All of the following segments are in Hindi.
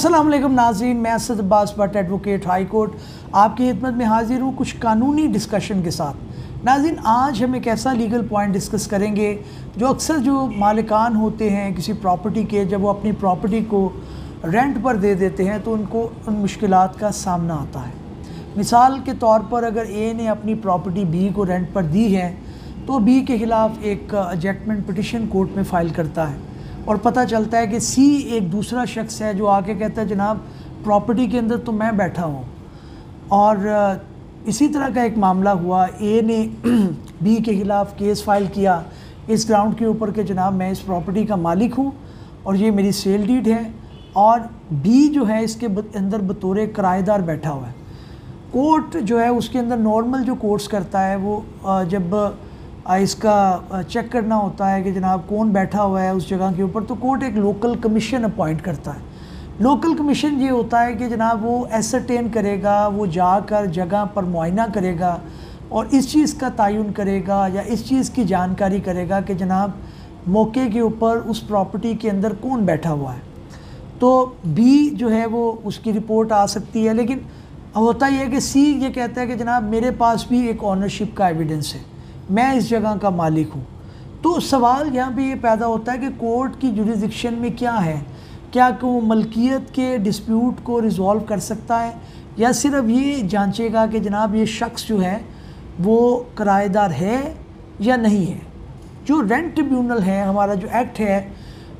अस्सलाम वालेकुम नाज़रीन, मैं Asad Abbas Bhatt advocate high court आपकी खिदमत में हाजिर हूँ कुछ कानूनी डिस्कशन के साथ। नाज़रीन, आज हम एक ऐसा लीगल पॉइंट डिस्कस करेंगे जो अक्सर जो मालिकान होते हैं किसी प्रॉपर्टी के, जब वो अपनी प्रॉपर्टी को रेंट पर दे देते हैं तो उनको उन मुश्किलात का सामना आता है। मिसाल के तौर पर अगर ए ने अपनी प्रॉपर्टी बी को रेंट पर दी है तो बी के ख़िलाफ़ एक एडजस्टमेंट पिटिशन कोर्ट में फ़ाइल करता है और पता चलता है कि सी एक दूसरा शख्स है जो आके कहता है जनाब प्रॉपर्टी के अंदर तो मैं बैठा हूँ। और इसी तरह का एक मामला हुआ, ए ने बी के ख़िलाफ़ केस फाइल किया इस ग्राउंड के ऊपर कि जनाब मैं इस प्रॉपर्टी का मालिक हूँ और ये मेरी सेल डीड है, और बी जो है इसके अंदर बतौर किराएदार बैठा हुआ है। कोर्ट जो है उसके अंदर नॉर्मल जो कोर्ट्स करता है वो जब इसका चेक करना होता है कि जनाब कौन बैठा हुआ है उस जगह के ऊपर, तो कोर्ट एक लोकल कमीशन अपॉइंट करता है। लोकल कमीशन ये होता है कि जनाब वो एसरटेन करेगा, वो जाकर जगह पर मुआयना करेगा और इस चीज़ का तयन करेगा या इस चीज़ की जानकारी करेगा कि जनाब मौके के ऊपर उस प्रॉपर्टी के अंदर कौन बैठा हुआ है। तो बी जो है वो उसकी रिपोर्ट आ सकती है, लेकिन होता यह है कि सी ये कहता है कि जनाब मेरे पास भी एक ऑनरशिप का एविडेंस है, मैं इस जगह का मालिक हूँ। तो सवाल यहाँ पे ये पैदा होता है कि कोर्ट की जुरिसडिक्शन में क्या है, क्या वो मलकियत के डिस्प्यूट को रिज़ॉल्व कर सकता है या सिर्फ ये जांचेगा कि जनाब ये शख्स जो है वो किराएदार है या नहीं है। जो रेंट ट्रिब्यूनल है, हमारा जो एक्ट है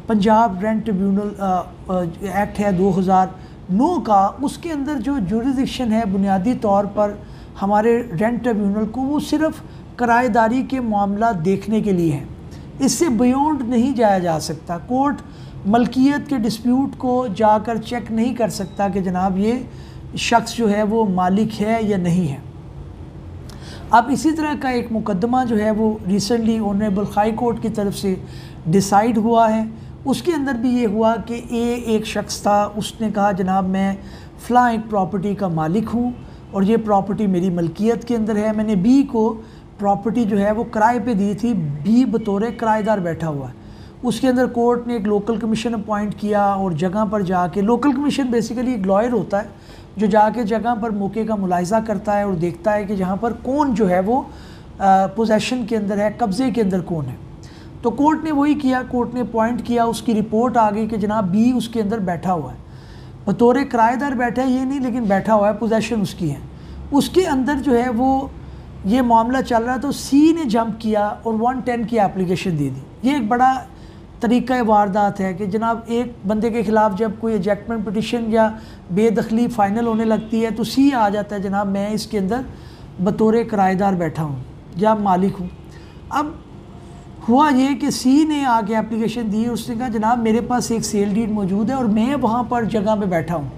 पंजाब रेंट ट्रिब्यूनल एक्ट है 2009 का, उसके अंदर जो जुरिसडिक्शन है बुनियादी तौर पर हमारे रेंट ट्रिब्यूनल को वो सिर्फ किराएदारी के मामला देखने के लिए है, इससे बियॉन्ड नहीं जाया जा सकता। कोर्ट मलकियत के डिस्प्यूट को जाकर चेक नहीं कर सकता कि जनाब ये शख्स जो है वो मालिक है या नहीं है। अब इसी तरह का एक मुकदमा जो है वो रिसेंटली ऑनरेबल हाई कोर्ट की तरफ से डिसाइड हुआ है। उसके अंदर भी ये हुआ कि ए एक शख्स था, उसने कहा जनाब मैं फ़लाँ एक प्रॉपर्टी का मालिक हूँ और ये प्रॉपर्टी मेरी मलकियत के अंदर है। मैंने बी को प्रॉपर्टी जो है वो किराए पे दी थी, बी बतौर किराएदार बैठा हुआ है। उसके अंदर कोर्ट ने एक लोकल कमीशन अपॉइंट किया और जगह पर जाके, लोकल कमीशन बेसिकली एक लॉयर होता है जो जाके जगह पर मौके का मुलाहिजा करता है और देखता है कि जहाँ पर कौन जो है वो पोजेशन के अंदर है, कब्ज़े के अंदर कौन है। तो कोर्ट ने वही किया, कोर्ट ने अपॉइंट किया, उसकी रिपोर्ट आ गई कि जनाब बी उसके अंदर बैठा हुआ है, बतौर किराएदार बैठा है ये नहीं, लेकिन बैठा हुआ है, पोजेशन उसकी है। उसके अंदर जो है वो ये मामला चल रहा है, तो सी ने जंप किया और 110 की एप्लीकेशन दे दी। ये एक बड़ा तरीक़ा वारदात है कि जनाब एक बंदे के ख़िलाफ़ जब कोई एडजस्टमेंट पिटिशन या बेदखली फ़ाइनल होने लगती है तो सी आ जाता है जनाब मैं इसके अंदर बतौर किराएदार बैठा हूँ या मालिक हूँ। अब हुआ ये कि सी ने आके एप्लीकेशन दी, उसने कहा जनाब मेरे पास एक सेल डीड मौजूद है और मैं वहाँ पर जगह पे बैठा हूँ।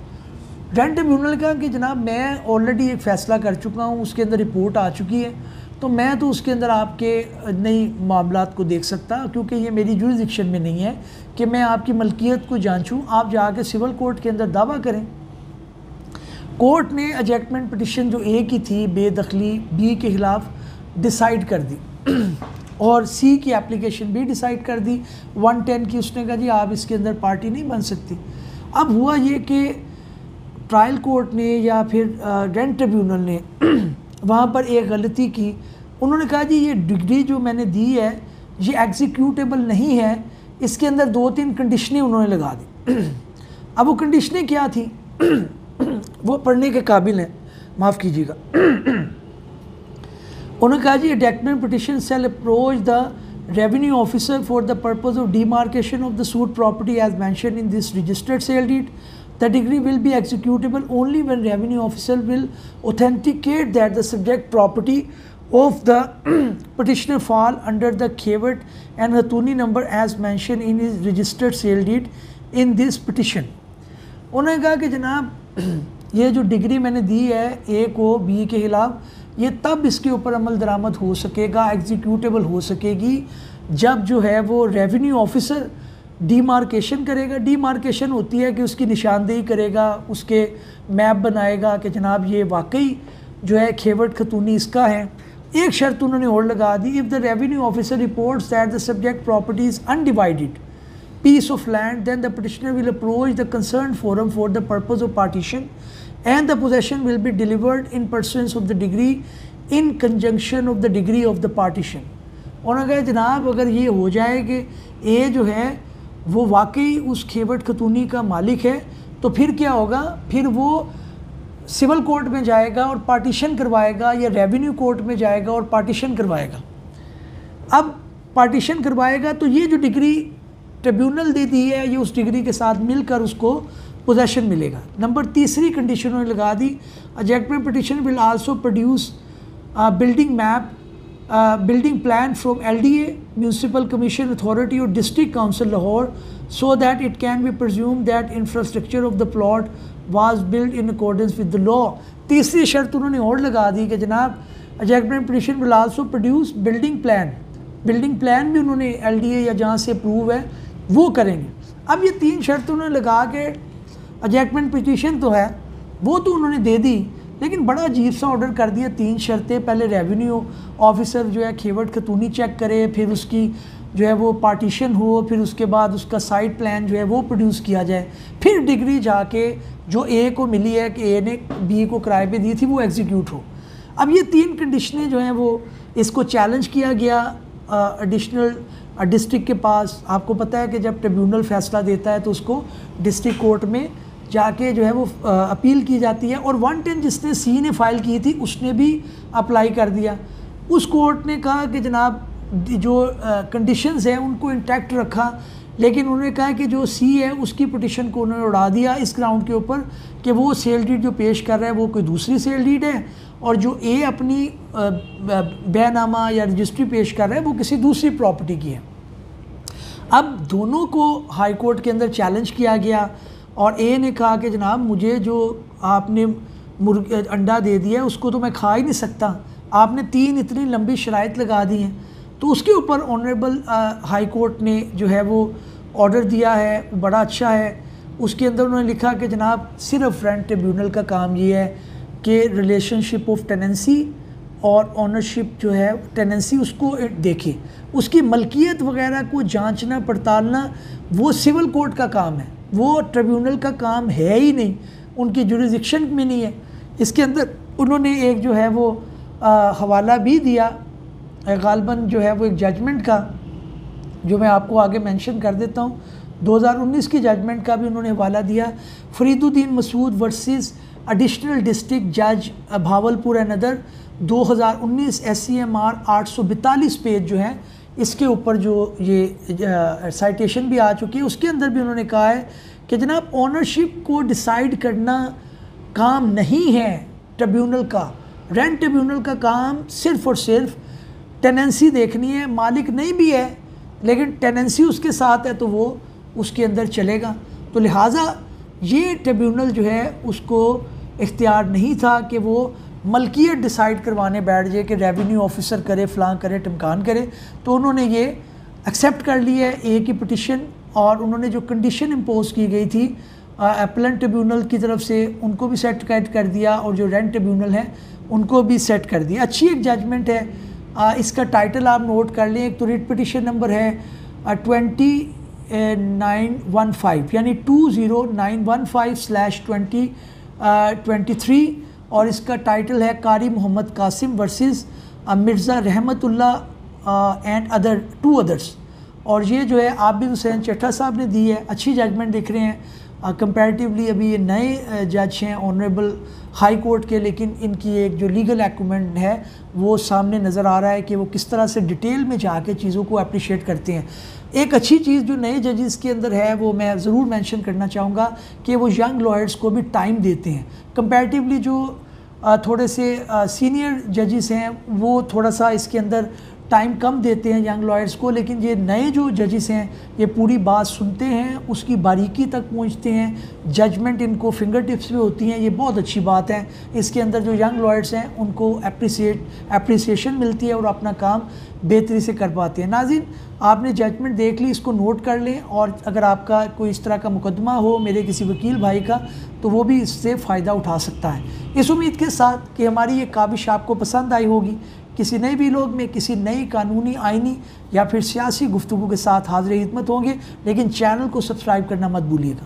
रेंट ट्रिब्यूनल ने कहा कि जनाब मैं ऑलरेडी एक फ़ैसला कर चुका हूँ, उसके अंदर रिपोर्ट आ चुकी है, तो मैं तो उसके अंदर आपके नई मामलात को देख सकता क्योंकि ये मेरी जुरिसडिक्शन में नहीं है कि मैं आपकी मलकियत को जांचूं। आप जाके सिविल कोर्ट के अंदर दावा करें। कोर्ट ने एडजस्टमेंट पिटिशन जो ए की थी बेदखली बी के ख़िलाफ़ डिसाइड कर दी और सी की एप्लीकेशन भी डिसाइड कर दी 110 की। उसने कहा जी आप इसके अंदर पार्टी नहीं बन सकती। अब हुआ ये कि ट्रायल कोर्ट ने या फिर रेंट ट्रिब्यूनल ने वहाँ पर एक गलती की। उन्होंने कहा जी ये डिग्री जो मैंने दी है ये एग्जीक्यूटेबल नहीं है, इसके अंदर 2-3 कंडीशनें उन्होंने लगा दी। अब वो कंडीशनें क्या थी वो पढ़ने के काबिल हैं, माफ़ कीजिएगा। उन्होंने कहा जी adjustment petition shall approach the revenue officer for the purpose of demarcation of the suit property as mentioned in this registered sale deed. The decree will be executable only when revenue officer will authenticate that the subject property of the petitioner fall under the caveat and Hatuni number as mentioned in his registered sale deed in this petition। उन्होंने कहा कि जनाब ये जो डिग्री मैंने दी है ए को बी के ख़िलाफ़, ये तब इसके ऊपर अमल दरामद हो सकेगा, एग्जीक्यूटेबल हो सकेगी जब जो है वो रेवेन्यू ऑफिसर डीमार्केशन करेगा। डीमार्केशन होती है कि उसकी निशानदेही करेगा, उसके मैप बनाएगा कि जनाब ये वाकई जो है खेवट खतूनी इसका है। एक शर्त उन्होंने और लगा दी, if the revenue officer reports that the subject property is undivided piece of land, then the petitioner will approach the concerned forum for the purpose of partition, and the possession will be delivered in pursuance of the degree in conjunction of the degree of the partition. उन्होंने कहा जनाब अगर ये हो जाए कि ए जो है वो वाकई उस खेवट खतूनी का मालिक है तो फिर क्या होगा, फिर वो सिविल कोर्ट में जाएगा और पार्टीशन करवाएगा या रेवेन्यू कोर्ट में जाएगा और पार्टीशन करवाएगा। अब पार्टीशन करवाएगा तो ये जो डिग्री ट्रिब्यूनल दे दी है ये उस डिग्री के साथ मिलकर उसको पोजेशन मिलेगा। नंबर तीसरी कंडीशन उन्होंने लगा दी, adjustment petition will also produce building map building plan from LDA, Municipal Commission Authority or District Council Lahore, so that it can be presumed that infrastructure of the plot was built in accordance with the law. तीसरी शर्त उन्होंने और लगा दी कि जनाब adjustment petition will also produce building plan, building plan भी उन्होंने LDA या जहाँ से अप्रूव है वो करेंगे। अब ये तीन शर्त उन्होंने लगा के एडजस्टमेंट पिटिशन तो है वो तो उन्होंने दे दी, लेकिन बड़ा अजीब सा ऑर्डर कर दिया, तीन शर्तें, पहले रेवेन्यू ऑफिसर जो है खेवट खतूनी चेक करे, फिर उसकी जो है वो पार्टीशन हो, फिर उसके बाद उसका साइट प्लान जो है वो प्रोड्यूस किया जाए, फिर डिग्री जाके जो ए को मिली है कि ए ने बी को किराए पे दी थी वो एग्जीक्यूट हो। अब ये तीन कंडीशनें जो हैं वो इसको चैलेंज किया गया एडिशनल डिस्ट्रिक्ट के पास। आपको पता है कि जब ट्रिब्यूनल फैसला देता है तो उसको डिस्ट्रिक्ट कोर्ट में जाके जो है वो अपील की जाती है, और 110 जिसने सी ने फ़ाइल की थी उसने भी अप्लाई कर दिया। उस कोर्ट ने कहा कि जनाब जो कंडीशंस हैं उनको इंटैक्ट रखा, लेकिन उन्होंने कहा कि जो सी है उसकी पिटिशन को उन्होंने उड़ा दिया इस ग्राउंड के ऊपर कि वो सेल डीड जो पेश कर रहा है वो कोई दूसरी सेल डीड है, और जो ए अपनी बयानामा या रजिस्ट्री पेश कर रहा है वो किसी दूसरी प्रॉपर्टी की है। अब दोनों को हाई कोर्ट के अंदर चैलेंज किया गया, और ए ने कहा कि जनाब मुझे जो आपने अंडा दे दिया है उसको तो मैं खा ही नहीं सकता, आपने तीन इतनी लंबी शराइत लगा दी हैं। तो उसके ऊपर ऑनरेबल हाई कोर्ट ने जो है वो ऑर्डर दिया है, वो बड़ा अच्छा है। उसके अंदर उन्होंने लिखा कि जनाब सिर्फ रेंट ट्रिब्यूनल का काम ये है कि रिलेशनशिप ऑफ टेनेंसी और ऑनरशिप जो है टेनेंसी उसको देखे, उसकी मलकियत वगैरह को जांचना पड़तालना वो सिविल कोर्ट का काम है, वो ट्रिब्यूनल का काम है ही नहीं, उनकी जुरिडिक्शन में नहीं है। इसके अंदर उन्होंने एक जो है वो हवाला भी दिया गालबन जो है वो एक जजमेंट का, जो मैं आपको आगे मेंशन कर देता हूँ। 2019 की जजमेंट का भी उन्होंने हवाला दिया, Fariduddin Masood versus additional district जज Bahawalpur and other 2019 SCMR 842 page जो है इसके ऊपर जो ये साइटेशन भी आ चुकी है। उसके अंदर भी उन्होंने कहा है कि जनाब ऑनरशिप को डिसाइड करना काम नहीं है ट्रिब्यूनल का, रेंट ट्रिब्यूनल का काम सिर्फ़ और सिर्फ टेनेंसी देखनी है, मालिक नहीं भी है लेकिन टेनेंसी उसके साथ है तो वो उसके अंदर चलेगा। तो लिहाजा ये ट्रिब्यूनल जो है उसको इख्तियार नहीं था कि वो मलकियत डिसाइड करवाने बैठ जाए कि रेवेन्यू ऑफिसर करे, फ़लाँ करे, टमकान करे। तो उन्होंने ये एक्सेप्ट कर लिया है ए की पिटिशन, और उन्होंने जो कंडीशन इम्पोज की गई थी अपीलेंट ट्रिब्यूनल की तरफ से उनको भी सेट कर दिया, और जो रेंट ट्रिब्यूनल है उनको भी सेट कर दिया। अच्छी एक जजमेंट है। इसका टाइटल आप नोट कर लें, एक तो रिट पिटिशन नंबर है 2915 यानी 20915/2023, और इसका टाइटल है कारी मोहम्मद कासिम वर्सेस मिर्ज़ा रहमतुल्लाह एंड अदर 2 अदर्स। और ये जो है आबिद हुसैन चट्टा साहब ने दी है। अच्छी जजमेंट दिख रहे हैं कंपैरेटिवली। अभी ये नए जज हैं ऑनरेबल हाई कोर्ट के, लेकिन इनकी एक जो लीगल एक्यूमेंट है वो सामने नज़र आ रहा है कि वो किस तरह से डिटेल में जाके चीज़ों को अप्रिशिएट करते हैं। एक अच्छी चीज़ जो नए जजेस के अंदर है वो मैं ज़रूर मेंशन करना चाहूँगा कि वो यंग लॉयर्स को भी टाइम देते हैं। कंपैरेटिवली जो थोड़े से सीनियर जजेस हैं वो थोड़ा सा इसके अंदर टाइम कम देते हैं यंग लॉयर्स को, लेकिन ये नए जो जजेस हैं ये पूरी बात सुनते हैं, उसकी बारीकी तक पहुंचते हैं, जजमेंट इनको फिंगर टिप्स पे होती हैं। ये बहुत अच्छी बात है। इसके अंदर जो यंग लॉयर्स हैं उनको अप्रिसिएशन मिलती है और अपना काम बेहतरी से कर पाते हैं। नाज़रीन, आपने जजमेंट देख ली, इसको नोट कर लें, और अगर आपका कोई इस तरह का मुकदमा हो मेरे किसी वकील भाई का तो वो भी इससे फ़ायदा उठा सकता है। इस उम्मीद के साथ कि हमारी ये काविश आपको पसंद आई होगी किसी नए वीलॉग में किसी नई कानूनी, आइनी या फिर सियासी गुफ्तगू के साथ हाज़िर खिदमत होंगे, लेकिन चैनल को सब्सक्राइब करना मत भूलिएगा।